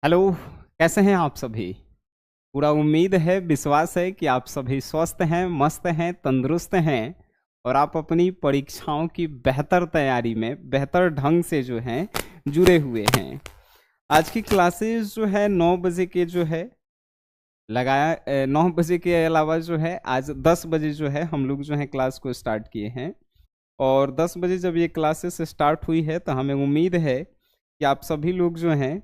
Hello. कैसे हैं आप सभी? पूरा उम्मीद है, विश्वास है कि आप सभी स्वस्थ हैं, मस्त हैं, तंदुरुस्त हैं और आप अपनी परीक्षाओं की बेहतर तैयारी में बेहतर ढंग से जो हैं जुड़े हुए हैं। आज की क्लासेस जो है 9 बजे के जो है 9 बजे के अलावा जो है आज 10 बजे जो है हम लोग जो है क्लास को स्टार्ट किए हैं। और 10 बजे जब ये क्लासेस स्टार्ट हुई है तो हमें उम्मीद है कि आप सभी लोग जो हैं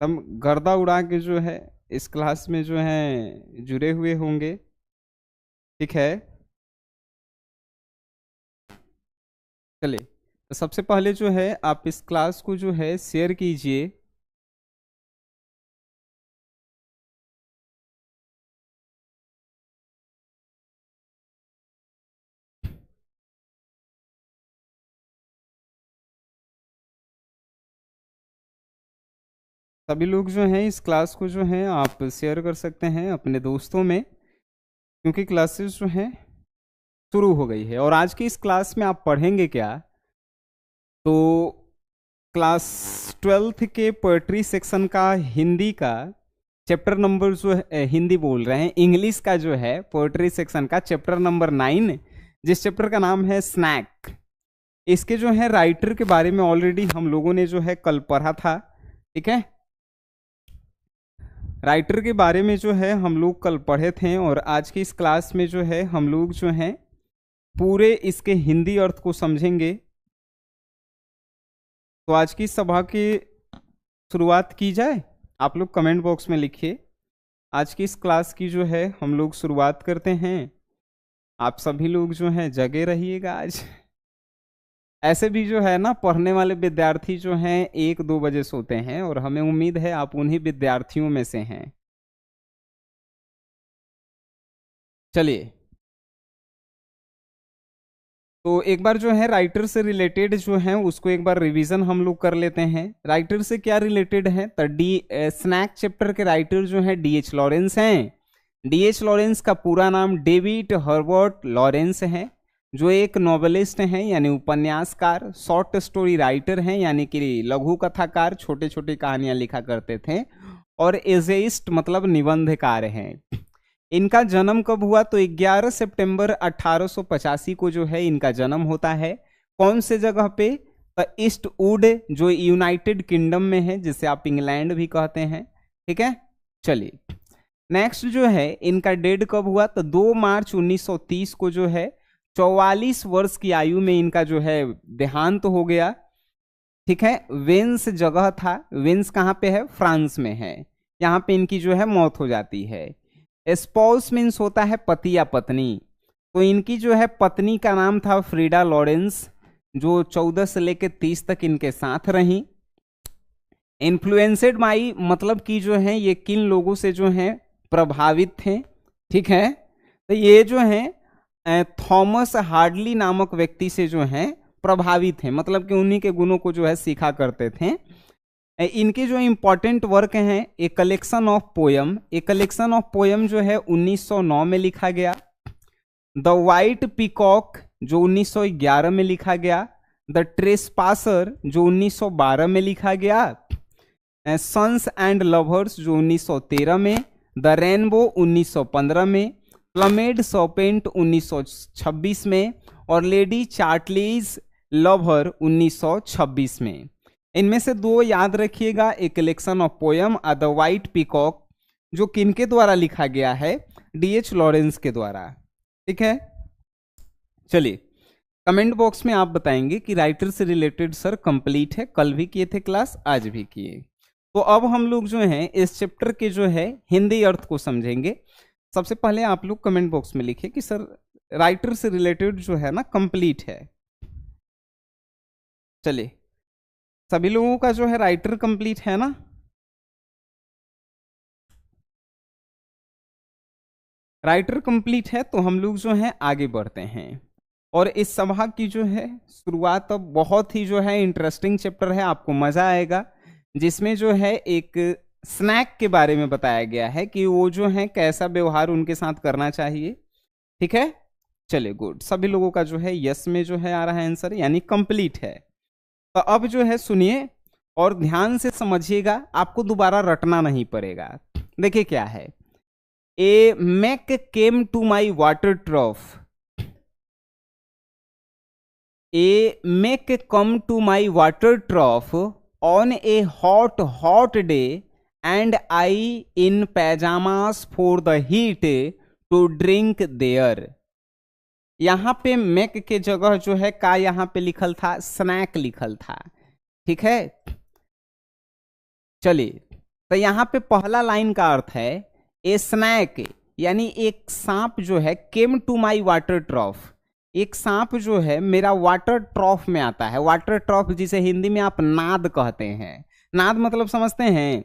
हम गर्दा उड़ा के जो है इस क्लास में जो है जुड़े हुए होंगे। ठीक है, चलिए। तो सबसे पहले जो है आप इस क्लास को जो है शेयर कीजिए। सभी लोग जो हैं इस क्लास को जो है आप शेयर कर सकते हैं अपने दोस्तों में, क्योंकि क्लासेस जो हैं शुरू हो गई है। और आज की इस क्लास में आप पढ़ेंगे क्या? तो क्लास 12th के पोएट्री सेक्शन का हिंदी का चैप्टर नंबर जो है, हिंदी बोल रहे हैं, इंग्लिश का जो है पोएट्री सेक्शन का चैप्टर नंबर 9, जिस चैप्टर का नाम है स्नैक। इसके जो है राइटर के बारे में ऑलरेडी हम लोगों ने जो है कल पढ़ा था। ठीक है, राइटर के बारे में जो है हम लोग कल पढ़े थे और आज की इस क्लास में जो है हम लोग जो है पूरे इसके हिंदी अर्थ को समझेंगे। तो आज की सभा की शुरुआत की जाए। आप लोग कमेंट बॉक्स में लिखिए। आज की इस क्लास की जो है हम लोग शुरुआत करते हैं। आप सभी लोग जो हैं जगे रहिएगा आज। ऐसे भी जो है ना पढ़ने वाले विद्यार्थी जो हैं 1-2 बजे सोते हैं और हमें उम्मीद है आप उन्हीं विद्यार्थियों में से हैं। चलिए, तो एक बार जो है राइटर से रिलेटेड जो है उसको एक बार रिवीजन हम लोग कर लेते हैं। राइटर से क्या रिलेटेड है? तो स्नैक चैप्टर के राइटर जो है डीएच लॉरेंस हैं। डीएच लॉरेंस का पूरा नाम डेविड हर्बर्ट लॉरेंस है, जो एक नॉवेलिस्ट हैं यानी उपन्यासकार, शॉर्ट स्टोरी राइटर हैं यानी कि लघु कथाकार, छोटे छोटे कहानियां लिखा करते थे, और एजेइस्ट मतलब निबंधकार हैं। इनका जन्म कब हुआ? तो 11 सितंबर 1885 को जो है इनका जन्म होता है। कौन से जगह पे? तो ईस्ट वुड, जो यूनाइटेड किंगडम में है, जिसे आप इंग्लैंड भी कहते हैं। ठीक है, चलिए नेक्स्ट जो है इनका डेट कब हुआ? तो 2 मार्च 1930 को जो है 44 वर्ष की आयु में इनका जो है देहांत तो हो गया। ठीक है, वेंस जगह था। वेंस कहाँ पे है? फ्रांस में है। यहाँ पे इनकी जो है मौत हो जाती है। स्पाउस मीन्स होता है पति या पत्नी। तो इनकी जो है पत्नी का नाम था फ्रीडा लॉरेंस, जो 14 से लेकर 30 तक इनके साथ रही। इन्फ्लुएंसेड बाई मतलब कि जो है ये किन लोगों से जो है प्रभावित थे? ठीक है, तो ये जो है थॉमस हार्डली नामक व्यक्ति से जो है प्रभावित हैं, मतलब कि उन्हीं के गुणों को जो है सीखा करते थे। इनके जो इम्पोर्टेंट वर्क हैं, a collection of poem. A collection of poem जो है 1909 में लिखा गया। द वाइट पीकॉक जो 1911 में लिखा गया। द ट्रेसपासर जो 1912 में लिखा गया। सन्स एंड लवर्स जो 1913 में। द रेनबो 1915 में। प्लमेड सर्पेंट 1926 में। और लेडी चार्टलीज लवर 1926 में। इनमें से दो याद रखिएगा, ए कलेक्शन ऑफ पोयम और द वाइट पीकॉक, जो किनके द्वारा लिखा गया है? डीएच लॉरेंस के द्वारा। ठीक है, चलिए कमेंट बॉक्स में आप बताएंगे कि राइटर से रिलेटेड सर कंप्लीट है। कल भी किए थे क्लास, आज भी किए। तो अब हम लोग जो हैं इस चैप्टर के जो है हिंदी अर्थ को समझेंगे। सबसे पहले आप लोग कमेंट बॉक्स में लिखिए कि सर राइटर से रिलेटेड जो है ना कंप्लीट है। चलिए, सभी लोगों का जो है राइटर कंप्लीट है ना? राइटर कंप्लीट है तो हम लोग जो है आगे बढ़ते हैं। और इस सभा की जो है शुरुआत अब बहुत ही जो है इंटरेस्टिंग चैप्टर है, आपको मजा आएगा, जिसमें जो है एक स्नैक के बारे में बताया गया है कि वो जो है कैसा व्यवहार उनके साथ करना चाहिए। ठीक है, चलिए गुड। सभी लोगों का जो है यस में जो है आ रहा है आंसर, यानी कंप्लीट है। तो अब जो है सुनिए, और ध्यान से समझिएगा, आपको दोबारा रटना नहीं पड़ेगा। देखिए क्या है, a snake came to my water trough, a snake come to my water trough on a hot day and I in pyjamas for the heat to drink there. यहां पे मैक के जगह जो है का यहां पे लिखल था, स्नैक लिखल था, ठीक है। चलिए, तो यहां पे पहला लाइन का अर्थ है ए स्नैक, यानी एक सांप जो है, केम टू माई वाटर ट्रॉफ, एक सांप जो है मेरा वाटर ट्रॉफ में आता है। वाटर ट्रॉफ जिसे हिंदी में आप नाद कहते हैं। नाद मतलब समझते हैं,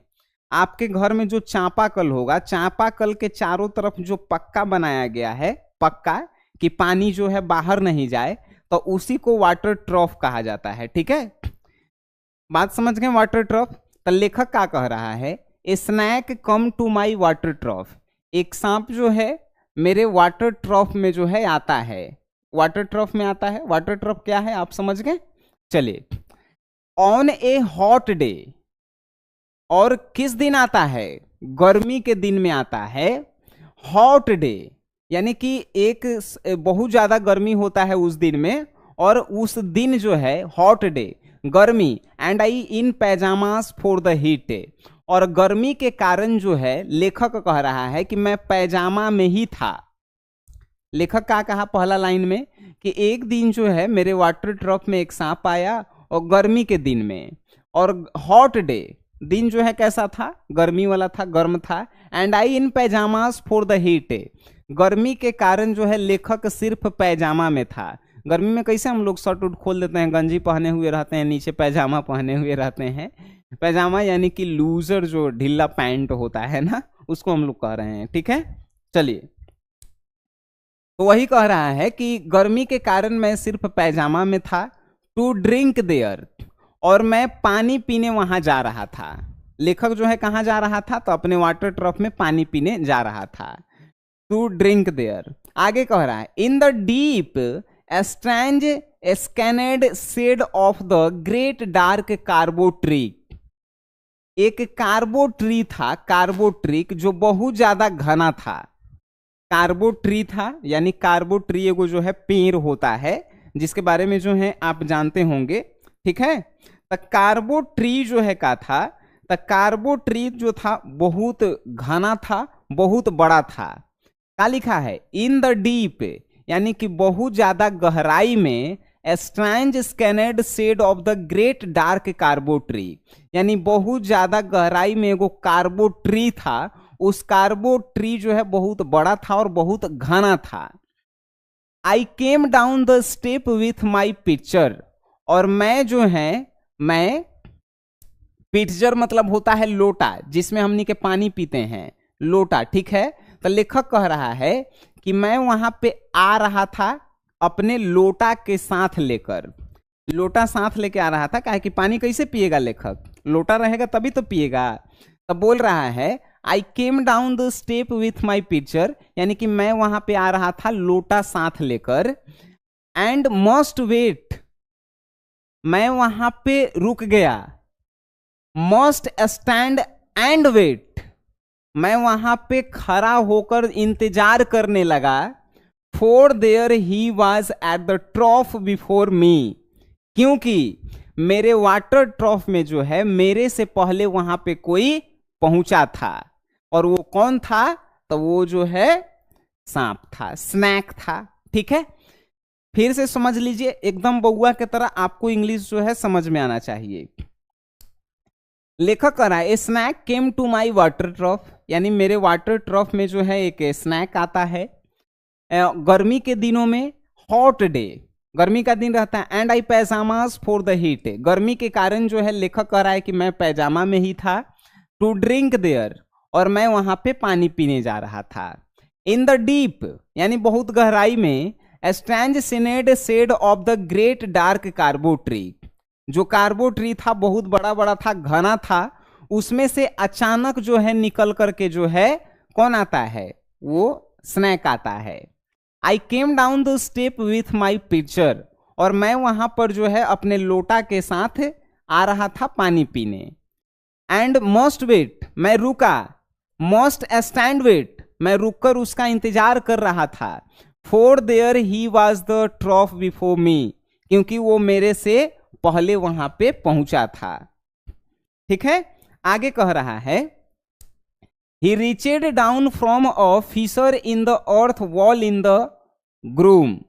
आपके घर में जो चापाकल होगा, चापाकल के चारों तरफ जो पक्का बनाया गया है, पक्का कि पानी जो है बाहर नहीं जाए, तो उसी को वाटर ट्रॉफ कहा जाता है, ठीक है। बात समझ गए, वाटर ट्रॉफ। तो लेखक क्या कह रहा है, a snake come to my water trough, एक सांप जो है मेरे वाटर ट्रॉफ में जो है आता है, वाटर ट्रॉफ में आता है। वाटर ट्रॉफ क्या है आप समझ गए। चलिए, ऑन ए हॉट डे, और किस दिन आता है, गर्मी के दिन में आता है। हॉट डे यानी कि एक बहुत ज्यादा गर्मी होता है उस दिन में, और उस दिन जो है हॉट डे, गर्मी, and I in pyjamas for the heat, और गर्मी के कारण जो है लेखक कह रहा है कि मैं पैजामा में ही था। लेखक क्या कहा पहला लाइन में कि एक दिन जो है मेरे वाटर ट्रॉफ में एक सांप आया, और गर्मी के दिन में, और हॉट डे, दिन जो है कैसा था, गर्मी वाला था, गर्म था। And I in pyjamas for the heat, गर्मी के कारण जो है लेखक सिर्फ पैजामा में था। गर्मी में कैसे हम लोग शर्ट उट खोल देते हैं, गंजी पहने हुए रहते हैं, नीचे पैजामा पहने हुए रहते हैं। पैजामा यानी कि लूजर, जो ढीला पैंट होता है ना, उसको हम लोग कह रहे हैं, ठीक है। चलिए, तो वही कह रहा है कि गर्मी के कारण मैं सिर्फ पैजामा में था। टू ड्रिंक देयर, और मैं पानी पीने वहां जा रहा था। लेखक जो है कहाँ जा रहा था, तो अपने वाटर ट्रॉफ में पानी पीने जा रहा था। टू ड्रिंक देयर, आगे कह रहा है in the deep strange scented shade of the great dark carob tree, एक कार्बोट्री था, कार्बोट्रिक जो बहुत ज्यादा घना था। कार्बोट्री था, यानी कार्बोट्री एगो जो है पेड़ होता है, जिसके बारे में जो है आप जानते होंगे, ठीक है। तो कार्बोट्री जो है का था, तो कार्बोट्री जो था बहुत घना था, बहुत बड़ा था। क्या लिखा है, इन द डीप, यानी कि बहुत ज्यादा गहराई में, strange scented shade of the great dark carob tree, यानी बहुत ज्यादा गहराई में एगो कार्बोट्री था। उस कार्बोट्री जो है बहुत बड़ा था और बहुत घना था। I came down the step with my picture, और मैं जो है, मैं, पिक्चर मतलब होता है लोटा, जिसमें हमनी के पानी पीते हैं, लोटा, ठीक है। तो लेखक कह रहा है कि मैं वहां पे आ रहा था अपने लोटा के साथ लेकर, लोटा साथ लेके आ रहा था। काहे कि पानी कैसे पिएगा लेखक, लोटा रहेगा तभी तो पिएगा। तब बोल रहा है I came down the step with my picture, यानी कि मैं वहां पे आ रहा था लोटा साथ लेकर। एंड मस्ट वेट, मैं वहां पे रुक गया। मस्ट स्टैंड एंड वेट, मैं वहां पे खड़ा होकर इंतजार करने लगा। For there he was at the trough before me, क्योंकि मेरे वाटर ट्रॉफ में जो है मेरे से पहले वहां पे कोई पहुंचा था। और वो कौन था, तो वो जो है सांप था, स्नैक था, ठीक है। फिर से समझ लीजिए, एकदम बउआ की तरह आपको इंग्लिश जो है समझ में आना चाहिए। लेखक कह रहा है a snake came to my water trough, यानी मेरे वाटर ट्रॉफ में जो है एक स्नैक आता है गर्मी के दिनों में। हॉट डे, गर्मी का दिन रहता है। And I pyjamas for the heat, गर्मी के कारण जो है लेखक कह रहा है कि मैं पैजामा में ही था। टू ड्रिंक देयर, और मैं वहां पे पानी पीने जा रहा था। इन द डीप, यानी बहुत गहराई में। Strange scented shade of the great dark carob tree, जो कार्बोट्री था बहुत बड़ा बड़ा था, घना था, उसमें से अचानक जो है निकल करके जो है कौन आता है, वो स्नैक आता है। I came down the step with my picture, और मैं वहां पर जो है अपने लोटा के साथ आ रहा था पानी पीने। एंड मस्ट वेट, मैं रुका। मस्ट स्टैंड वेट, मैं रुककर उसका इंतजार कर रहा था। For there he was the trough before me, क्योंकि वो मेरे से पहले वहां पे पहुंचा था। ठीक है, आगे कह रहा है he reached down from a fissure in the earth wall in the gloom.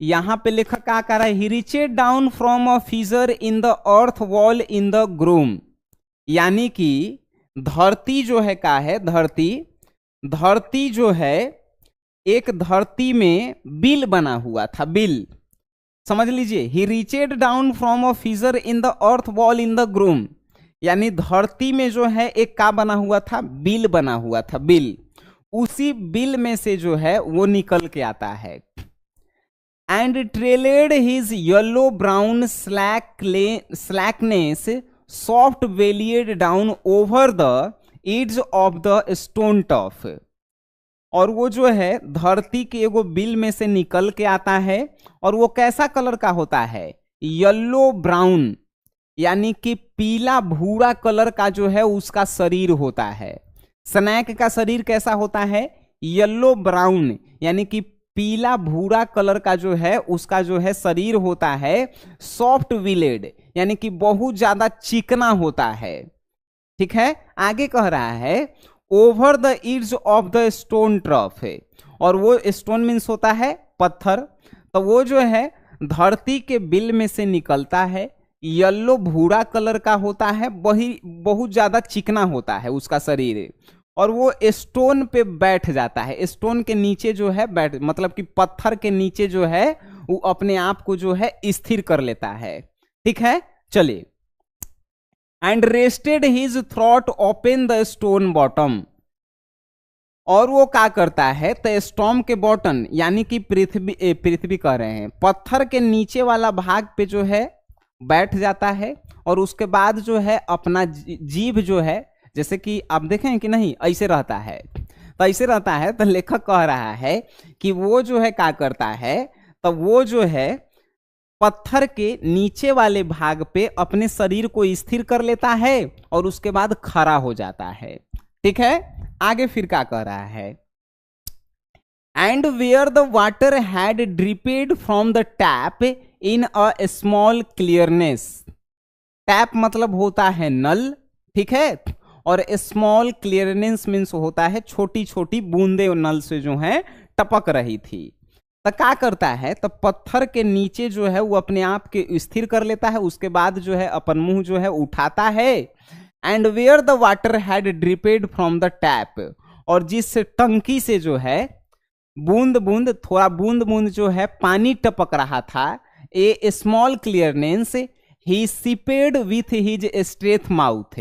यहां पे लेखक क्या कर रहा है, he reached down from a fissure in the earth wall in the gloom, यानी कि धरती जो है क्या है, धरती जो है एक धरती में बिल बना हुआ था, बिल समझ लीजिए। He reached down from a fissure in the earth wall in the gloom, यानी धरती में जो है एक का बना हुआ था, बिल बना हुआ था, बिल। उसी बिल में से जो है वो निकल के आता है। And trailed his yellow brown slackness soft bellied down over the edge of the stone trough, और वो जो है धरती के एगो बिल में से निकल के आता है, और वो कैसा कलर का होता है, येलो ब्राउन, यानी कि पीला भूरा कलर का जो है उसका शरीर होता है। स्नैक का शरीर कैसा होता है, येलो ब्राउन, यानी कि पीला भूरा कलर का जो है उसका जो है शरीर होता है। सॉफ्ट विलेड, यानी कि बहुत ज्यादा चिकना होता है। ठीक है, आगे कह रहा है over the edge of the stone trough है, और वो स्टोन मीन्स होता है पत्थर, तो वो जो है धरती के बिल में से निकलता है, येलो भूरा कलर का होता है, वही बहुत ज्यादा चिकना होता है उसका शरीर, और वो स्टोन पे बैठ जाता है। स्टोन के नीचे जो है बैठ, मतलब कि पत्थर के नीचे जो है वो अपने आप को जो है स्थिर कर लेता है। ठीक है, चलिए। And rested his throat open the stone bottom, और वो क्या करता है, तो स्टॉर्म के बॉटम यानी कि पृथ्वी कह रहे हैं, पत्थर के नीचे वाला भाग पे जो है बैठ जाता है, और उसके बाद जो है अपना जीभ जो है, जैसे कि आप देखें कि नहीं ऐसे रहता है, तो ऐसे रहता है, तो लेखक कह रहा है कि वो जो है क्या करता है, तो वो जो है पत्थर के नीचे वाले भाग पे अपने शरीर को स्थिर कर लेता है, और उसके बाद खड़ा हो जाता है। ठीक है, आगे फिर क्या कह रहा है, and where the water had dripped from the tap in a small clearness. Tap मतलब होता है नल, ठीक है, और स्मॉल क्लियरनेस मीन्स होता है छोटी छोटी बूंदे नल से जो है टपक रही थी। तो क्या करता है, तो पत्थर के नीचे जो है वो अपने आप के स्थिर कर लेता है, उसके बाद जो है अपन मुंह जो है उठाता है। And where the water had dripped from the tap, और जिस टंकी से जो है बूंद बूंद थोड़ा बूंद बूंद जो है पानी टपक रहा था, a small clearness he sipped with his straight mouth,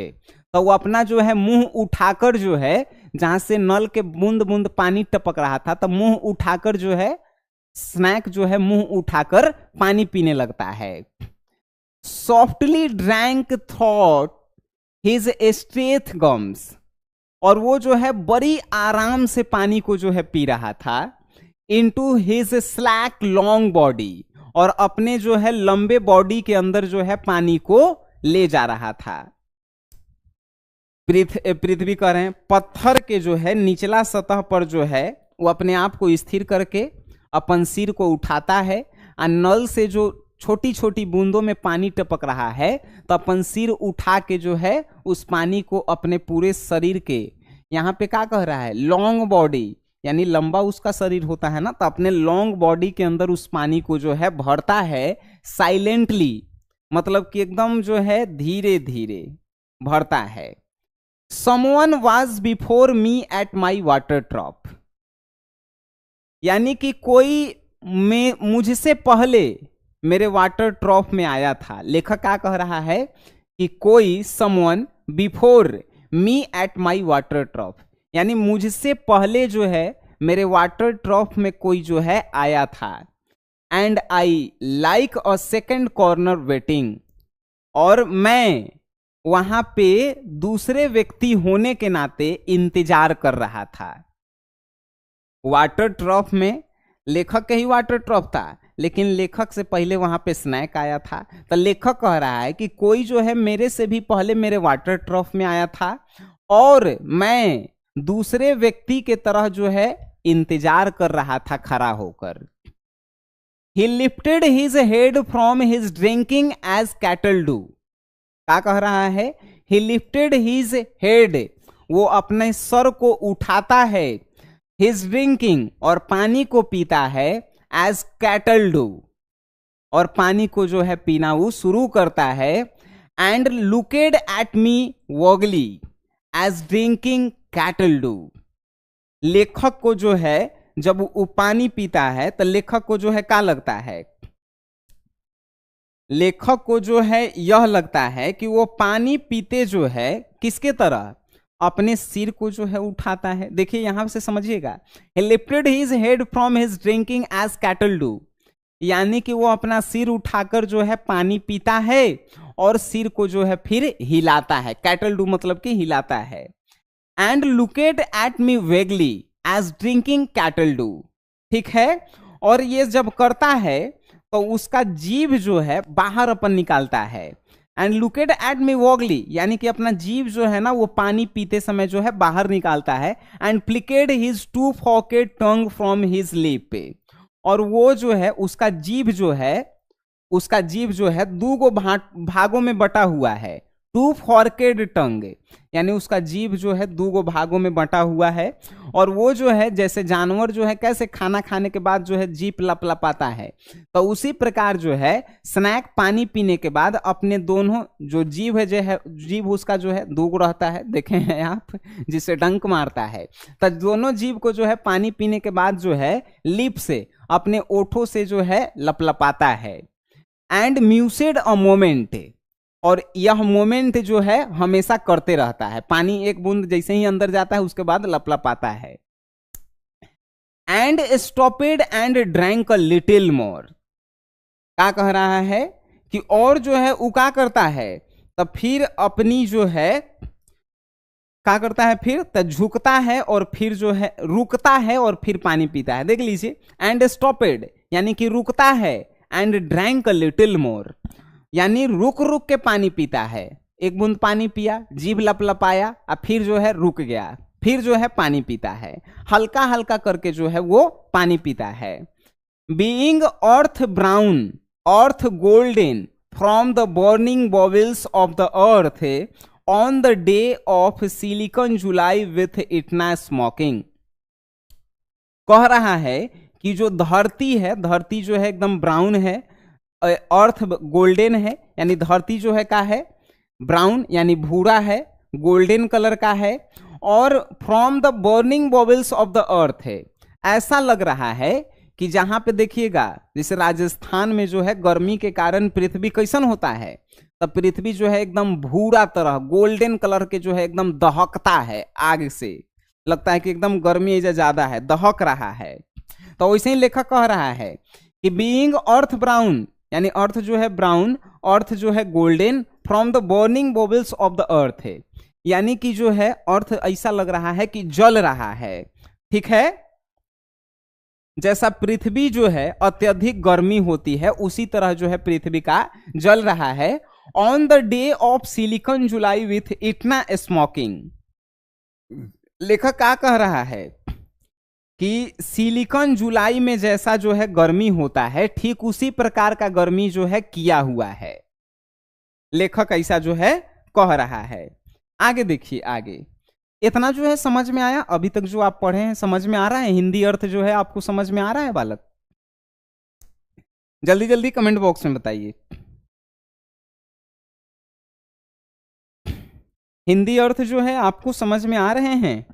तो वो अपना जो है मुंह उठाकर जो है जहां से नल के बूंद बूंद पानी टपक रहा था, तो मुंह उठाकर जो है स्नैक जो है मुंह उठाकर पानी पीने लगता है। Softly drank thought his strength gums, और वो जो है बड़ी आराम से पानी को जो है पी रहा था। Into his slack long body, और अपने जो है लंबे बॉडी के अंदर जो है पानी को ले जा रहा था। पृथ्वी कह रहे हैं पत्थर के जो है निचला सतह पर जो है वो अपने आप को स्थिर करके अपन सिर को उठाता है, और नल से जो छोटी छोटी बूंदों में पानी टपक रहा है, तो अपन सिर उठा के जो है उस पानी को अपने पूरे शरीर के, यहाँ पे क्या कह रहा है, लॉन्ग बॉडी, यानी लंबा उसका शरीर होता है ना, तो अपने लॉन्ग बॉडी के अंदर उस पानी को जो है भरता है साइलेंटली, मतलब कि एकदम जो है धीरे धीरे भरता है। Someone was before me at my water drop, यानी कि कोई मुझसे पहले मेरे वाटर ट्रॉफ में आया था। लेखक क्या कह रहा है कि कोई someone before me at my water drop, यानी मुझसे पहले जो है मेरे वाटर ट्रॉफ में कोई जो है आया था। And I like a second corner waiting, और मैं वहां पे दूसरे व्यक्ति होने के नाते इंतजार कर रहा था। वाटर ट्रॉफ में लेखक के ही वाटर ट्रॉफ था, लेकिन लेखक से पहले वहां पे स्नैक आया था। तो लेखक कह रहा है कि कोई जो है मेरे से भी पहले मेरे वाटर ट्रफ में आया था और मैं दूसरे व्यक्ति के तरह जो है इंतजार कर रहा था खड़ा होकर। He lifted his head from his drinking as cattle do। क्या कह रहा है? He lifted his head, वो अपने सर को उठाता है, his drinking, और पानी को पीता है, as cattle do, और पानी को जो है पीना वो शुरू करता है, and looked at me vaguely as drinking cattle do। लेखक को जो है जब वो पानी पीता है तो लेखक को जो है क्या लगता है? लेखक को जो है यह लगता है कि वो पानी पीते जो है किसके तरह? अपने सिर को जो है उठाता है। देखिए यहां से समझिएगा, he lifted his head from his drinking as cattle do, यानी कि वो अपना सिर उठाकर जो है पानी पीता है और सिर को जो है फिर हिलाता है। कैटल डू मतलब कि हिलाता है। And looked at me vaguely as drinking cattle do, ठीक है। और ये जब करता है तो उसका जीभ जो है बाहर अपन निकालता है। एंड लुकेड एट मी वॉगली, यानी कि अपना जीभ जो है ना वो पानी पीते समय जो है बाहर निकालता है। And flicked his two forked tongue from his lip, और वो जो है उसका जीभ जो है, उसका जीभ जो है दो गो भागों में बटा हुआ है। टू फॉर्केड टंग, यानी उसका जीभ जो है दो गो भागों में बटा हुआ है। और वो जो है जैसे जानवर जो है कैसे खाना खाने के बाद जो है जीभ लपलपाता है, तो उसी प्रकार जो है स्नैक पानी पीने के बाद अपने दोनों जो जीभ है, जो है जीभ उसका जो है दो गो रहता है, देखे हैं आप, जिससे डंक मारता है। तो दोनों जीभ को जो है पानी पीने के बाद जो है लिप से अपने ओठों से जो है लपलपाता है। एंड म्यूसेड अ मोमेंट, और यह मोमेंट जो है हमेशा करते रहता है। पानी एक बूंद जैसे ही अंदर जाता है उसके बाद लपलपाता है। And stopped and drank a little more, क्या कह रहा है कि और जो है वो क्या करता है, तब फिर अपनी जो है क्या करता है, फिर तो झुकता है और फिर जो है रुकता है और फिर पानी पीता है। देख लीजिए, एंड स्टॉपेड यानी कि रुकता है, एंड ड्रैंक अ लिटिल मोर यानी रुक रुक के पानी पीता है। एक बूंद पानी पिया, जीभ लपलपाया, और फिर जो है रुक गया, फिर जो है पानी पीता है, हल्का हल्का करके जो है वो पानी पीता है। Being earth brown earth golden from the burning bowels of the earth on the day of Sicilian July with Etna smoking. कह रहा है कि जो धरती है, धरती जो है एकदम ब्राउन है, अर्थ गोल्डन है, यानी धरती जो है क्या है, ब्राउन यानी भूरा है, गोल्डन कलर का है, और from the burning bowels of the earth है। ऐसा लग रहा है कि जहां पे देखिएगा जैसे राजस्थान में जो है गर्मी के कारण पृथ्वी कैसन होता है, तब पृथ्वी जो है एकदम भूरा तरह गोल्डन कलर के जो है एकदम दहकता है, आग से लगता है कि एकदम गर्मी ज्यादा है, दहक रहा है। तो वैसे ही लेखक कह रहा है कि बीइंग अर्थ ब्राउन यानी अर्थ जो है ब्राउन, अर्थ जो है golden, from the burning bowels of the earth है, यानी कि जो है अर्थ ऐसा लग रहा है कि जल रहा है। ठीक है, जैसा पृथ्वी जो है अत्यधिक गर्मी होती है उसी तरह जो है पृथ्वी का जल रहा है। On the day of Sicilian July with इतना स्मोकिंग, लेखक क्या कह रहा है कि सिलिकॉन जुलाई में जैसा जो है गर्मी होता है ठीक उसी प्रकार का गर्मी जो है किया हुआ है। लेखक ऐसा जो है कह रहा है। आगे देखिए, आगे इतना जो है समझ में आया? अभी तक जो आप पढ़े हैं समझ में आ रहा है? हिंदी अर्थ जो है आपको समझ में आ रहा है बालक? जल्दी जल्दी कमेंट बॉक्स में बताइए। हिंदी अर्थ जो है आपको समझ में आ रहे हैं?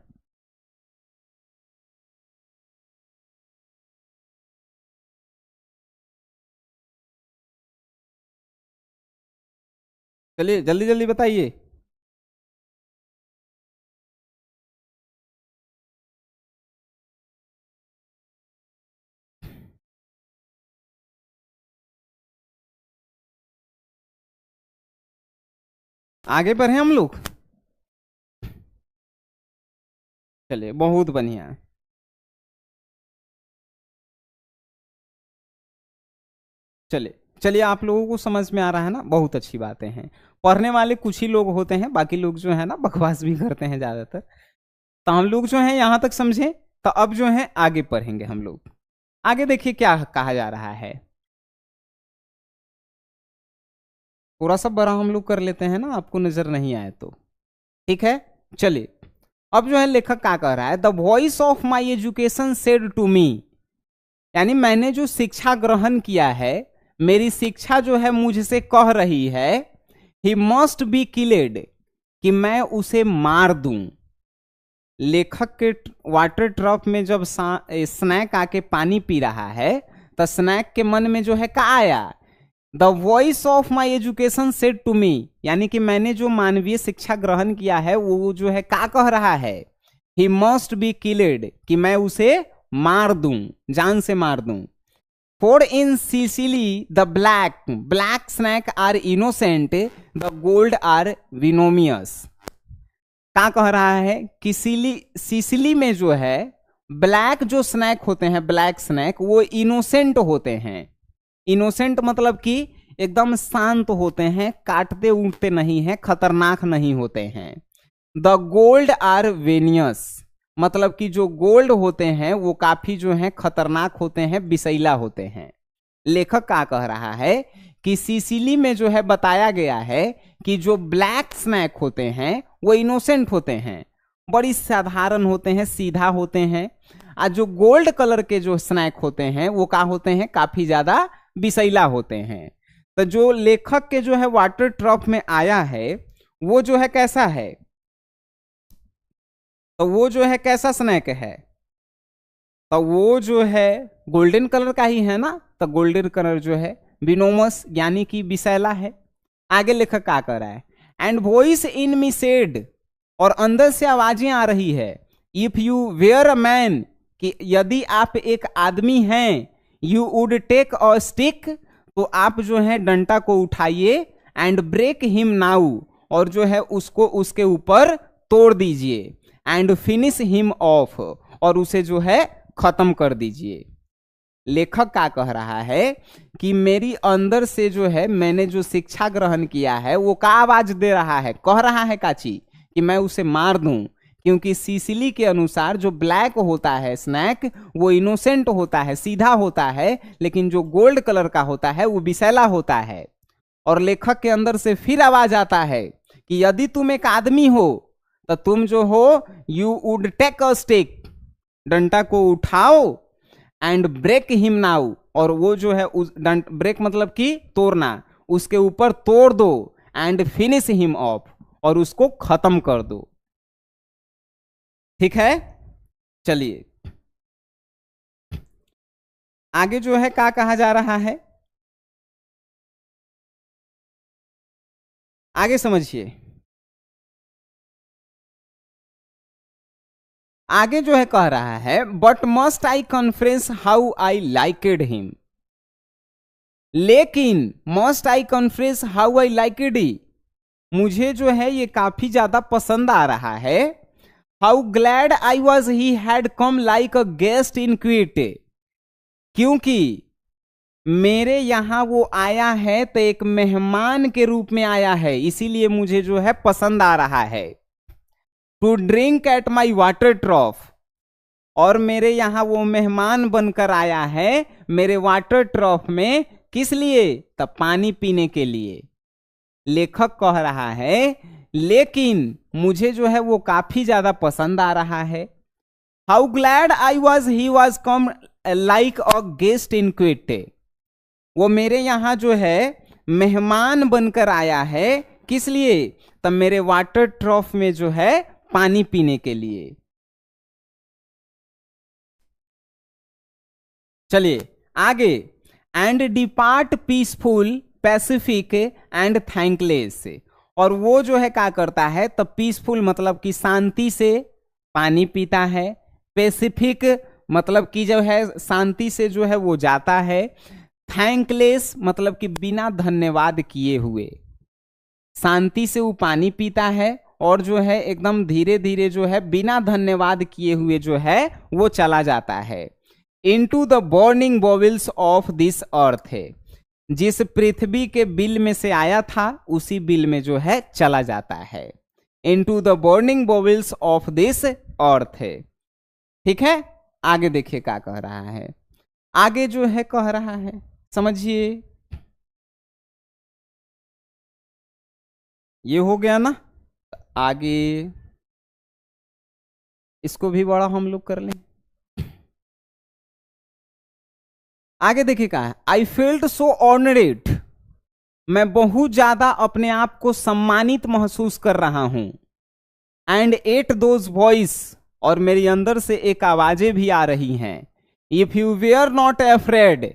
चलिए जल्दी जल्दी बताइए। आगे बढ़े हम लोग। चलिए बहुत बढ़िया। चलिए चलिए, आप लोगों को समझ में आ रहा है ना, बहुत अच्छी बातें हैं। पढ़ने वाले कुछ ही लोग होते हैं, बाकी लोग जो है ना बकवास भी करते हैं ज्यादातर। तो हम लोग जो है यहां तक समझे, तो अब जो है आगे पढ़ेंगे हम लोग। आगे देखिए क्या कहा जा रहा है। पूरा सब बड़ा हम लोग कर लेते हैं ना, आपको नजर नहीं आए तो। ठीक है, चलिए अब जो है लेखक क्या कह रहा है, the voice of my education said to me, यानी मैंने जो शिक्षा ग्रहण किया है, मेरी शिक्षा जो है मुझसे कह रही है, ही मस्ट बी किलेड, कि मैं उसे मार दूं। लेखक के वाटर ट्रफ में जब स्नैक आके पानी पी रहा है, तो स्नैक के मन में जो है क्या आया, the voice of my education said to me, यानी कि मैंने जो मानवीय शिक्षा ग्रहण किया है वो जो है क्या कह रहा है, ही मस्ट बी किलेड, कि मैं उसे मार दूं, जान से मार दूं। For in Sicily the black snake are innocent, the gold are venomous. क्या कह रहा है कि सिसिली में जो है ब्लैक जो स्नैक होते हैं, ब्लैक स्नैक, वो इनोसेंट होते हैं। इनोसेंट मतलब कि एकदम शांत होते हैं, काटते उठते नहीं हैं, खतरनाक नहीं होते हैं। द गोल्ड आर वेनियस, मतलब कि जो गोल्ड होते हैं वो काफी जो है खतरनाक होते हैं, विषैला होते हैं। लेखक क्या कह रहा है कि सिसिली में जो है बताया गया है कि जो ब्लैक स्नैक होते हैं वो इनोसेंट होते हैं, बड़ी साधारण होते हैं, सीधा होते हैं। और जो गोल्ड कलर के जो स्नैक होते हैं वो क्या होते हैं, काफी ज्यादा विषैला होते हैं। तो जो लेखक के जो है वाटर ट्रफ में आया है वो जो है कैसा है, तो वो जो है कैसा स्नैक है, तो वो जो है गोल्डन कलर का ही है ना, तो गोल्डन कलर जो है विनोमस, यानी कि विषैला है। आगे लेखक क्या कर रहा है, and voice in me said, और अंदर से आवाजें आ रही है, if you were a man, कि यदि आप एक आदमी हैं, you would take a stick, तो आप जो है डंटा को उठाइए, एंड ब्रेक हिम नाउ, और जो है उसको उसके ऊपर तोड़ दीजिए, एंड फिनिश हिम ऑफ, और उसे जो है खत्म कर दीजिए। लेखक क्या कह रहा है कि मेरी अंदर से जो है मैंने जो शिक्षा ग्रहण किया है वो का आवाज दे रहा है, कह रहा है काची कि मैं उसे मार दूं, क्योंकि सिसिली के अनुसार जो ब्लैक होता है स्नैक वो इनोसेंट होता है, सीधा होता है, लेकिन जो गोल्ड कलर का होता है वो विषैला होता है। और लेखक के अंदर से फिर आवाज आता है कि यदि तुम एक आदमी हो तो तुम जो हो, you would take a stick, डंटा को उठाओ, एंड ब्रेक हिम नाउ, और वो जो है उस ब्रेक मतलब कि तोड़ना, उसके ऊपर तोड़ दो, एंड फिनिश हिम ऑफ, और उसको खत्म कर दो। ठीक है, चलिए आगे जो है क्या कहा जा रहा है, आगे समझिए। आगे जो है कह रहा है, but must I confess how I liked him, लेकिन must I confess how I liked he, मुझे जो है ये काफी ज्यादा पसंद आ रहा है। How glad I was he had come like a guest in quit, क्योंकि मेरे यहां वो आया है तो एक मेहमान के रूप में आया है, इसीलिए मुझे जो है पसंद आ रहा है। To drink at my water trough, और मेरे यहां वो मेहमान बनकर आया है मेरे वाटर ट्रॉफ में, किस लिए, तब पानी पीने के लिए। लेखक कह रहा है लेकिन मुझे जो है वो काफी ज्यादा पसंद आ रहा है। How glad I was he was come like a guest in quit, वो मेरे यहां जो है मेहमान बनकर आया है, किस लिए, तब मेरे वाटर ट्रॉफ में जो है पानी पीने के लिए। चलिए आगे, and depart peaceful Pacific and thankless, और वो जो है क्या करता है, तब पीसफुल मतलब कि शांति से पानी पीता है, पैसिफिक मतलब कि जो है शांति से जो है वो जाता है, थैंकलेस मतलब कि बिना धन्यवाद किए हुए, शांति से वो पानी पीता है, और जो है एकदम धीरे धीरे जो है बिना धन्यवाद किए हुए जो है वो चला जाता है। Into the burning bowels of this earth है, जिस पृथ्वी के बिल में से आया था उसी बिल में जो है चला जाता है, into the burning bubbles of this अर्थ। ठीक है, आगे देखिए क्या कह रहा है। आगे जो है कह रहा है, समझिए, ये हो गया ना। आगे इसको भी बड़ा हम लोग कर लें। आगे देखिए क्या है, आई फेल्ट सो ऑनरेड, मैं बहुत ज्यादा अपने आप को सम्मानित महसूस कर रहा हूं। एंड एट दोज वॉइस, और मेरी अंदर से एक आवाजें भी आ रही हैं। If you were not afraid,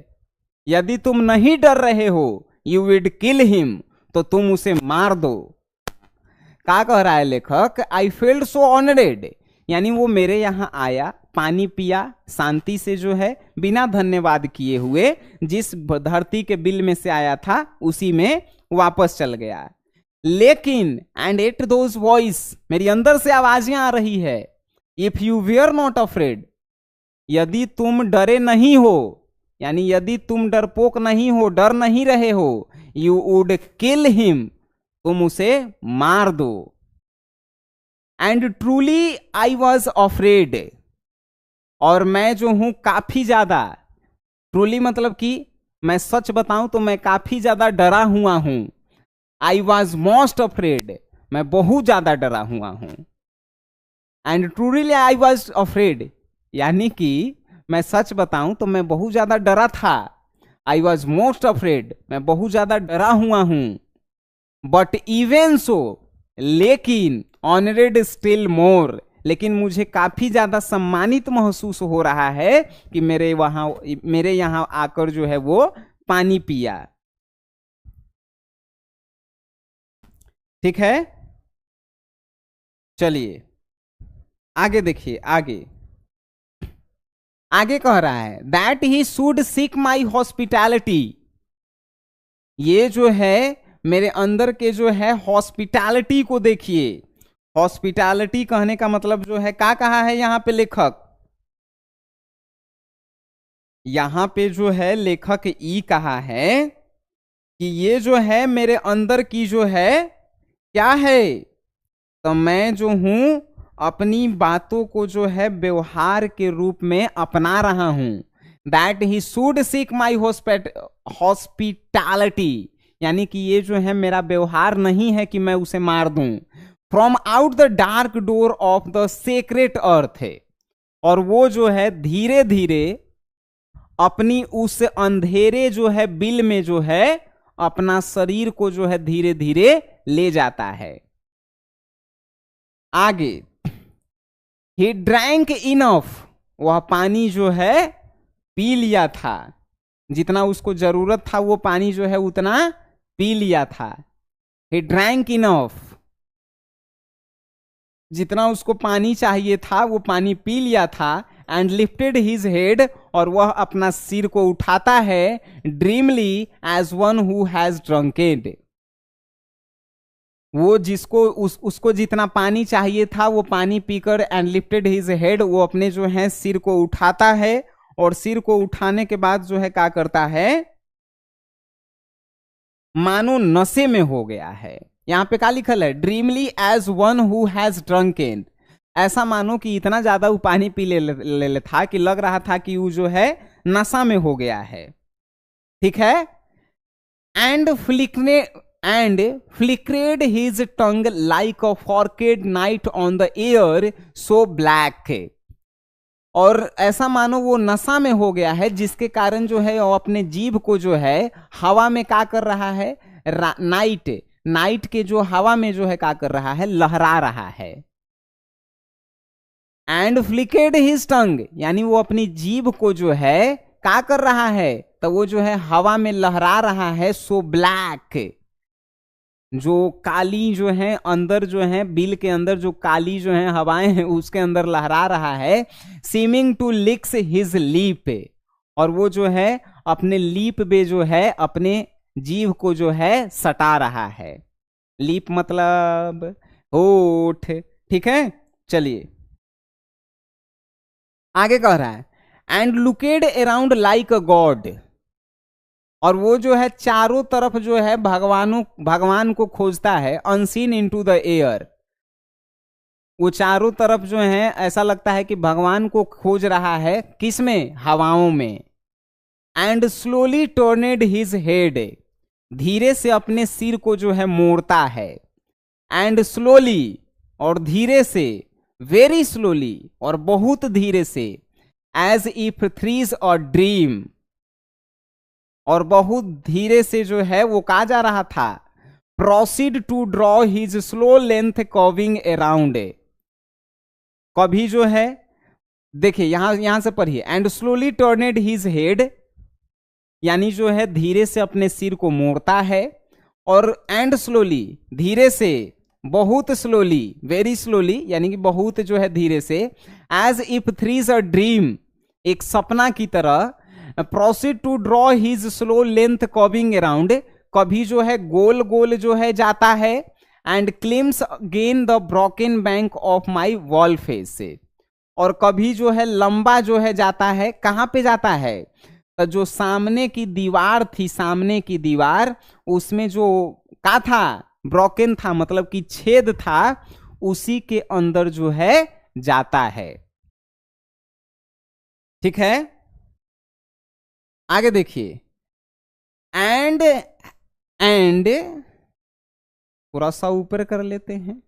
यदि तुम नहीं डर रहे हो, यू विड किल हिम, तो तुम उसे मार दो। क्या कह रहा है लेखक, आई फेल्ट सो ऑनरेड, यानी वो मेरे यहां आया, पानी पिया, शांति से जो है बिना धन्यवाद किए हुए, जिस धरती के बिल में से आया था उसी में वापस चल गया। लेकिन एंड एट दोज वॉइस, मेरी अंदर से आवाजें आ रही है, if you were not afraid, यदि तुम डरे नहीं हो, यानी यदि तुम डरपोक नहीं हो, डर नहीं रहे हो, यू वुड किल हिम, तुम उसे मार दो। And truly I was afraid, और मैं जो हूं काफी ज्यादा, ट्रूली मतलब कि मैं सच बताऊं तो मैं काफी ज्यादा डरा हुआ हूं। आई वॉज मोस्ट अफ्रेड, मैं बहुत ज्यादा डरा हुआ हूं। And truly I was afraid, यानी कि मैं सच बताऊं तो मैं बहुत ज्यादा डरा था। आई वॉज मोस्ट अफ्रेड, मैं बहुत ज्यादा डरा हुआ हूं। बट इवन सो, लेकिन ऑनरेड स्टिल मोर, लेकिन मुझे काफी ज्यादा सम्मानित महसूस हो रहा है कि मेरे यहां आकर जो है वो पानी पिया। ठीक है, चलिए आगे देखिए। आगे आगे कह रहा है that he should seek my hospitality, ये जो है मेरे अंदर के जो है हॉस्पिटैलिटी को देखिए। हॉस्पिटैलिटी कहने का मतलब जो है क्या कहा है यहां पे लेखक, यहां पे जो है लेखक ई कहा है कि ये जो है मेरे अंदर की जो है क्या है, तो मैं जो हूं अपनी बातों को जो है व्यवहार के रूप में अपना रहा हूं। That he should seek my hospitality, यानी कि ये जो है मेरा व्यवहार नहीं है कि मैं उसे मार दूं। From out the dark door of the secret earth है, और वो जो है धीरे धीरे अपनी उस अंधेरे जो है बिल में जो है अपना शरीर को जो है धीरे धीरे ले जाता है। आगे, ही ड्रैंक इनफ, वह पानी जो है पी लिया था, जितना उसको जरूरत था वो पानी जो है उतना पी लिया था। ही ड्रैंक इनफ, जितना उसको पानी चाहिए था वो पानी पी लिया था। एंड लिफ्टेड हिज हेड, और वह अपना सिर को उठाता है, ड्रीमली एज वन हु हैज ड्रंकेड, वो जिसको उसको जितना पानी चाहिए था वो पानी पीकर, एंड लिफ्टेड हिज हेड, वो अपने जो है सिर को उठाता है, और सिर को उठाने के बाद जो है क्या करता है, मानो नशे में हो गया है। यहां पे क्या लिखल है, ड्रीमली एज वन हु हैज ड्रंकेन, ऐसा मानो कि इतना ज्यादा वो पानी पी ले था कि लग रहा था कि वो जो है नशा में हो गया है। ठीक है, and flickered his tongue like a forked night on the air so black, और ऐसा मानो वो नशा में हो गया है जिसके कारण जो है वो अपने जीभ को जो है हवा में क्या कर रहा है, नाइट के जो हवा में जो है क्या कर रहा है, लहरा रहा है। एंड फ्लिकेड हिज टंग, यानी वो अपनी जीभ को जो है क्या कर रहा है, तो वो जो है हवा में लहरा रहा है। सो ब्लैक, जो काली जो है अंदर जो है बिल के अंदर जो काली जो है हवाएं हैं उसके अंदर लहरा रहा है। Seeming to licks his lip, और वो जो है अपने लीप पे जो है अपने जीभ को जो है सटा रहा है। लीप मतलब होठ। ठीक है, चलिए आगे कह रहा है, and looked around like a god, और वो जो है चारों तरफ जो है भगवान को खोजता है, अनसीन इनटू द एयर। वो चारों तरफ जो है ऐसा लगता है कि भगवान को खोज रहा है, किसमें? हवाओं में। And slowly turned his head, धीरे से अपने सिर को जो है मोड़ता है। एंड स्लोली, और धीरे से, वेरी स्लोली, और बहुत धीरे से, as if thrice a dream, और बहुत धीरे से जो है वो कहा जा रहा था, proceed to draw his slow length curving around. कभी जो है, देखिए यहां से पढ़िए, and slowly turned his head, यानी जो है धीरे से अपने सिर को मोड़ता है, और एंड स्लोली, धीरे से, बहुत स्लोली, वेरी स्लोली, यानी कि बहुत जो है धीरे से, as if thrice a dream, एक सपना की तरह, proceed to draw his slow length curving around, कभी जो है गोल गोल जो है जाता है, and climbs again the broken bank of my wall face से, और कभी जो है लंबा जो है जाता है, कहां पे जाता है? तो जो सामने की दीवार थी, सामने की दीवार, उसमें जो का था, ब्रोकन था, मतलब कि छेद था, उसी के अंदर जो है जाता है। ठीक है, आगे देखिए। एंड थोड़ा सा ऊपर कर लेते हैं,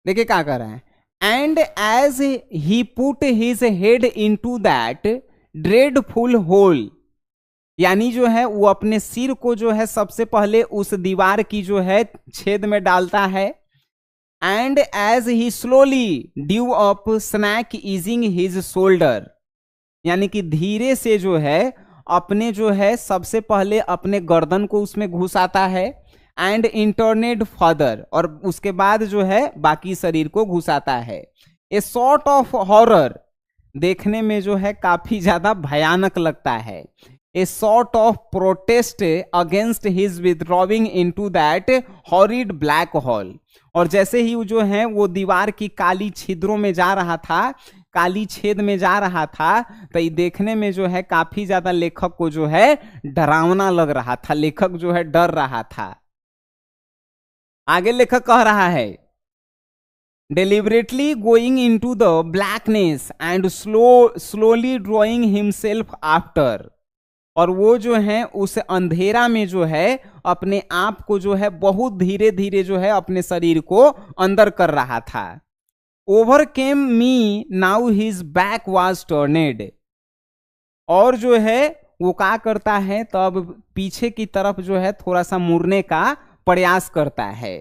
देखिए क्या कर रहा है। And as he put his head into that dreadful hole, यानी जो है वो अपने सिर को जो है सबसे पहले उस दीवार की जो है छेद में डालता है। And as he slowly drew up snake easing his shoulder, यानी कि धीरे से जो है अपने जो है सबसे पहले अपने गर्दन को उसमें घुसाता है, एंड इंटरनेट फर्दर, और उसके बाद जो है बाकी शरीर को घुसाता है। ए सॉर्ट ऑफ हॉरर, देखने में जो है काफी ज्यादा भयानक लगता है। A sort of protest against his withdrawing into that horrid black hole, और जैसे ही जो है वो दीवार की काली छिद्रों में जा रहा था, काली छेद में जा रहा था, तो ये देखने में जो है काफी ज्यादा लेखक को जो है डरावना लग रहा था, लेखक जो है डर रहा था। आगे लेखक कह रहा है, deliberately going into the blackness and slowly drawing himself after, और वो जो है उस अंधेरा में जो है अपने आप को जो है बहुत धीरे धीरे जो है अपने शरीर को अंदर कर रहा था। Overcame me now his back was turned, और जो है वो क्या करता है, तब पीछे की तरफ जो है थोड़ा सा मुड़ने का प्रयास करता है।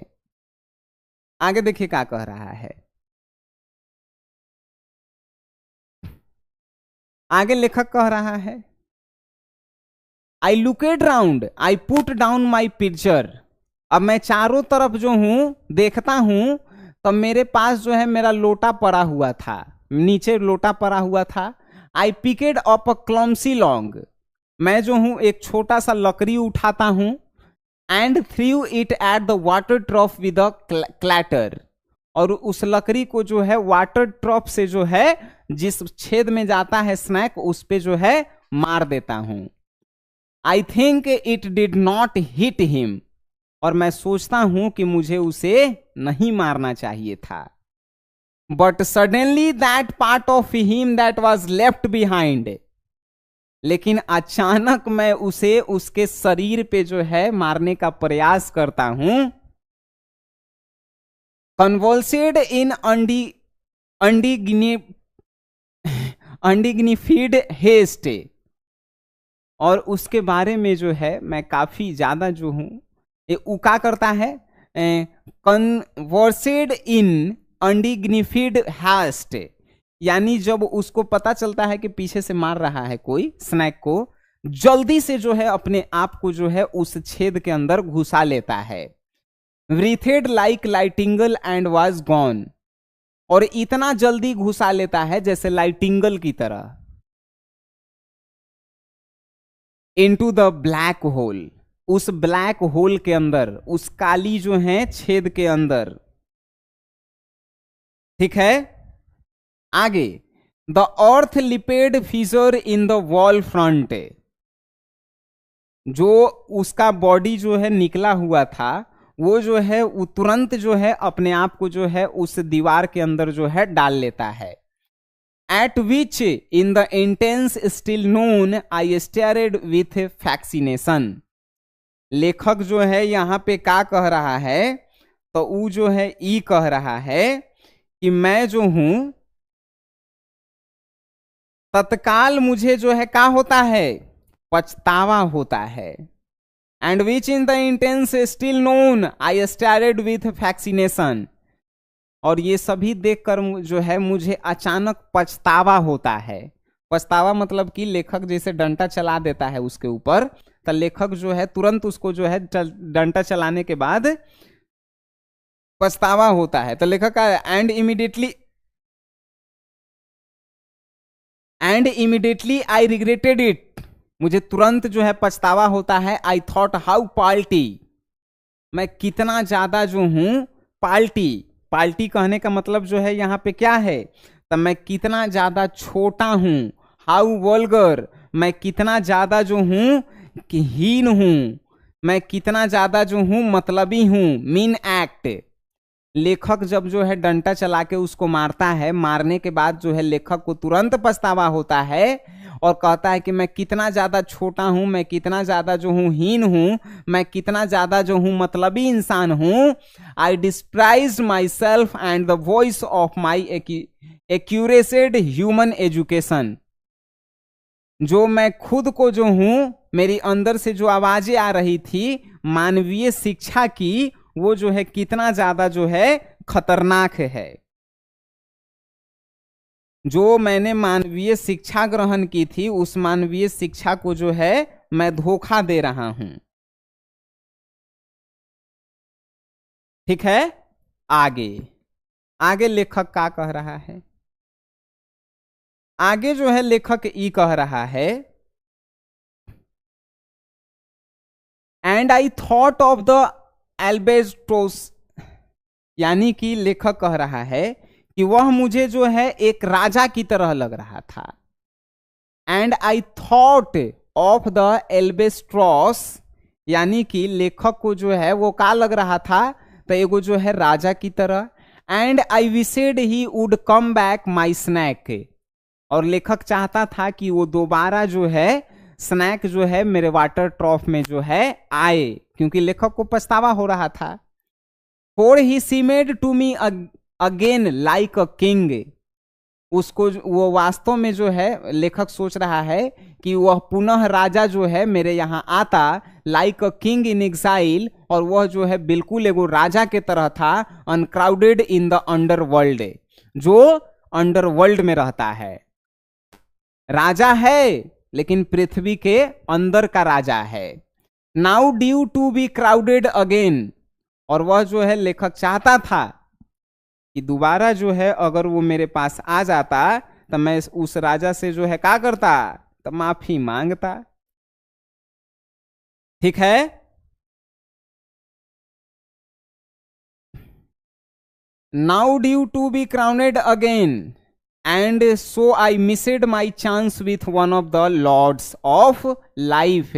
आगे देखिए क्या कह रहा है। आगे लेखक कह रहा है, I looked round, I put down my picture, अब मैं चारों तरफ जो हूं देखता हूं, तब मेरे पास जो है मेरा लोटा पड़ा हुआ था, नीचे लोटा पड़ा हुआ था। आई पिकेड अप अ क्लम्सी लॉन्ग, मैं जो हूं एक छोटा सा लकड़ी उठाता हूं, and through it at the water ट्रॉफ with a clatter, और उस लकड़ी को जो है वाटर ट्रॉफ से जो है जिस छेद में जाता है स्नैक, उस पे जो है मार देता हूं। I think it did not hit him, और मैं सोचता हूं कि मुझे उसे नहीं मारना चाहिए था। But suddenly that part of him that was left behind, लेकिन अचानक मैं उसे उसके शरीर पे जो है मारने का प्रयास करता हूं। कन्वोल्सेड इन अनडिग्निफाइड हेस्ट, और उसके बारे में जो है मैं काफी ज्यादा जो हूं, ये क्या करता है, कन्वर्सेड इन अनडिग्निफाइड हेस्ट, यानी जब उसको पता चलता है कि पीछे से मार रहा है कोई स्नैक को, जल्दी से जो है अपने आप को जो है उस छेद के अंदर घुसा लेता है। व्रीथेड लाइक लाइटिंगल एंड वाज गॉन, और इतना जल्दी घुसा लेता है जैसे लाइटिंगल की तरह, इनटू द ब्लैक होल, उस ब्लैक होल के अंदर, उस काली जो है छेद के अंदर। ठीक है, आगे। The earth lipid feature in the wall front, जो उसका बॉडी जो है निकला हुआ था वो जो है वो तुरंत जो है अपने आप को जो है उस दीवार के अंदर जो है डाल लेता है। At which in the intense still noon I stared with fascination. लेखक जो है यहाँ पे क्या कह रहा है, तो वो जो है ई कह रहा है कि मैं जो हूं तत्काल मुझे जो है क्या होता है, पछतावा होता है। And which in the intense still noon I started with fascination. और ये सभी देखकर जो है मुझे अचानक पछतावा होता है। पछतावा मतलब कि लेखक जैसे डंडा चला देता है उसके ऊपर, तो लेखक जो है तुरंत उसको जो है डंडा चलाने के बाद पछतावा होता है। तो लेखक का and immediately I regretted it. मुझे तुरंत जो है पछतावा होता है। आई थॉट हाउ पाल्टी, मैं कितना ज्यादा जो हूं पाल्टी। पाल्टी कहने का मतलब जो है यहाँ पे क्या है, तो मैं कितना ज्यादा छोटा हूं। हाउ वल्गर, मैं कितना ज्यादा जो हूं कि हीन हूं। मैं कितना ज्यादा जो हूं मतलबी हूं, मीन एक्ट। लेखक जब जो है डंडा चला के उसको मारता है, मारने के बाद जो है लेखक को तुरंत पछतावा होता है और कहता है कि मैं कितना ज्यादा छोटा हूं, मैं कितना ज्यादा जो हूं हीन हूं, मैं कितना ज्यादा जो हूं मतलबी इंसान हूं। I despise myself and the voice of my accursed human education. जो मैं खुद को जो हूं, मेरी अंदर से जो आवाजें आ रही थी मानवीय शिक्षा की, वो जो है कितना ज्यादा जो है खतरनाक है। जो मैंने मानवीय शिक्षा ग्रहण की थी उस मानवीय शिक्षा को जो है मैं धोखा दे रहा हूं। ठीक है, आगे आगे लेखक क्या कह रहा है, आगे जो है लेखक ई कह रहा है and I thought of the albatross. यानी कि लेखक कह रहा है कि वह मुझे जो है एक राजा की तरह लग रहा था। And I thought of the albatross, यानी कि लेखक को जो है वो क्या लग रहा था, तो एगो जो है राजा की तरह। And I wished he would come back my snake. और लेखक चाहता था कि वो दोबारा जो है स्नैक जो है मेरे वाटर ट्रॉफ में जो है आए, क्योंकि लेखक को पछतावा हो रहा था। For he seemed to me again like a king. उसको वो वास्तव में जो है लेखक सोच रहा है कि वह पुनः राजा जो है मेरे यहाँ आता, like a king in exile. और वह जो है बिल्कुल एगो राजा के तरह था, अनक्राउडेड इन द अंडरवर्ल्ड, जो अंडरवर्ल्ड में रहता है। राजा है लेकिन पृथ्वी के अंदर का राजा है। Now due to be crowded again. और वह जो है लेखक चाहता था कि दोबारा जो है अगर वो मेरे पास आ जाता तो मैं उस राजा से जो है क्या करता, तो माफी मांगता। ठीक है, now due to be crowded again and so I missed my chance with one of the lords of life.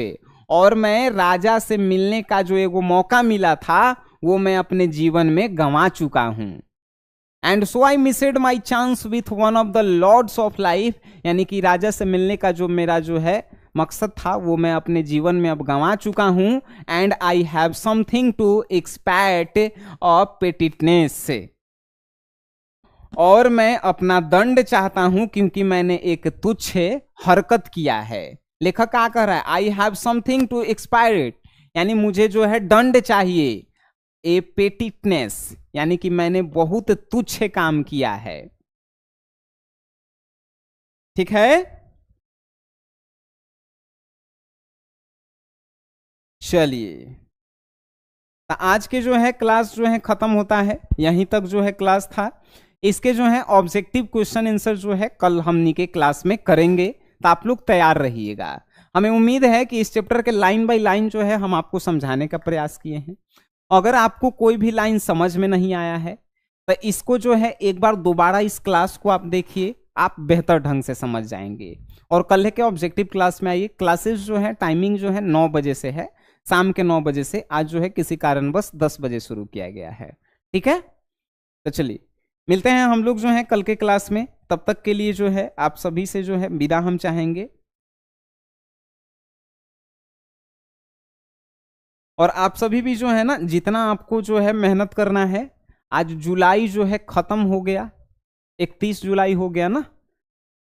और मैं राजा से मिलने का जो एगो मौका मिला था वो मैं अपने जीवन में गंवा चुका हूं। And so I missed my chance with one of the lords of life, यानी कि राजा से मिलने का जो मेरा जो है मकसद था वो मैं अपने जीवन में अब गंवा चुका हूं। And I have something to expect of pettiness से। और मैं अपना दंड चाहता हूं क्योंकि मैंने एक तुच्छ हरकत किया है। लेखक क्या कह रहा है, आई हैव समथिंग टू एक्सपायरेट, यानी मुझे जो है दंड चाहिए। ए पेटिटनेस, यानी कि मैंने बहुत तुच्छ काम किया है। ठीक है, चलिए तो आज के जो है क्लास जो है खत्म होता है, यहीं तक जो है क्लास था। इसके जो है ऑब्जेक्टिव क्वेश्चन आंसर जो है कल हमनी के क्लास में करेंगे, तो आप लोग तैयार रहिएगा। हमें उम्मीद है कि इस चैप्टर के लाइन बाय लाइन जो है हम आपको समझाने का प्रयास किए हैं। अगर आपको कोई भी लाइन समझ में नहीं आया है तो इसको जो है एक बार दोबारा इस क्लास को आप देखिए, आप बेहतर ढंग से समझ जाएंगे। और कल के ऑब्जेक्टिव क्लास में आइए। क्लासेस जो है टाइमिंग जो है 9 बजे से है, शाम के 9 बजे से। आज जो है किसी कारणवश 10 बजे शुरू किया गया है, ठीक है। तो चलिए मिलते हैं हम लोग जो है कल के क्लास में। तब तक के लिए जो है आप सभी से जो है विदा हम चाहेंगे। और आप सभी भी जो है ना, जितना आपको जो है मेहनत करना है। आज जुलाई जो है खत्म हो गया, 31 जुलाई हो गया ना।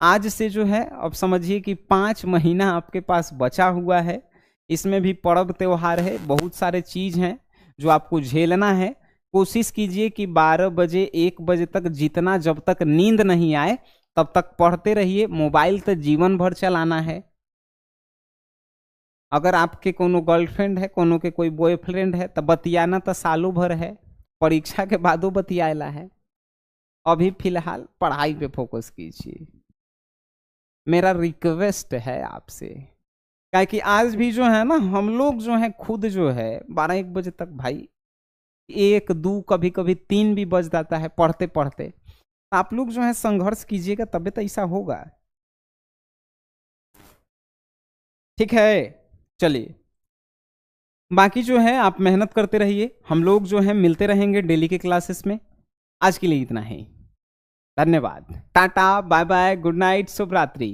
आज से जो है अब समझिए कि 5 महीना आपके पास बचा हुआ है। इसमें भी पर्व त्योहार है, बहुत सारे चीज हैं जो आपको झेलना है। कोशिश कीजिए कि 12 बजे 1 बजे तक, जितना जब तक नींद नहीं आए तब तक पढ़ते रहिए। मोबाइल तो जीवन भर चलाना है। अगर आपके कोनो गर्लफ्रेंड है, कोनो के कोई बॉयफ्रेंड है, तो बतियाना तो सालों भर है, परीक्षा के बादो बतियाला है। अभी फिलहाल पढ़ाई पे फोकस कीजिए, मेरा रिक्वेस्ट है आपसे। क्या कि आज भी जो है ना, हम लोग जो है खुद जो है 12-1 बजे तक, भाई 1-2 कभी कभी 3 भी बज जाता है पढ़ते पढ़ते। आप लोग जो है संघर्ष कीजिएगा, तभी तो ऐसा होगा, ठीक है। चलिए बाकी जो है आप मेहनत करते रहिए। हम लोग जो है मिलते रहेंगे डेली के क्लासेस में। आज के लिए इतना ही, धन्यवाद, tata bye bye, good night, शुभ रात्रि।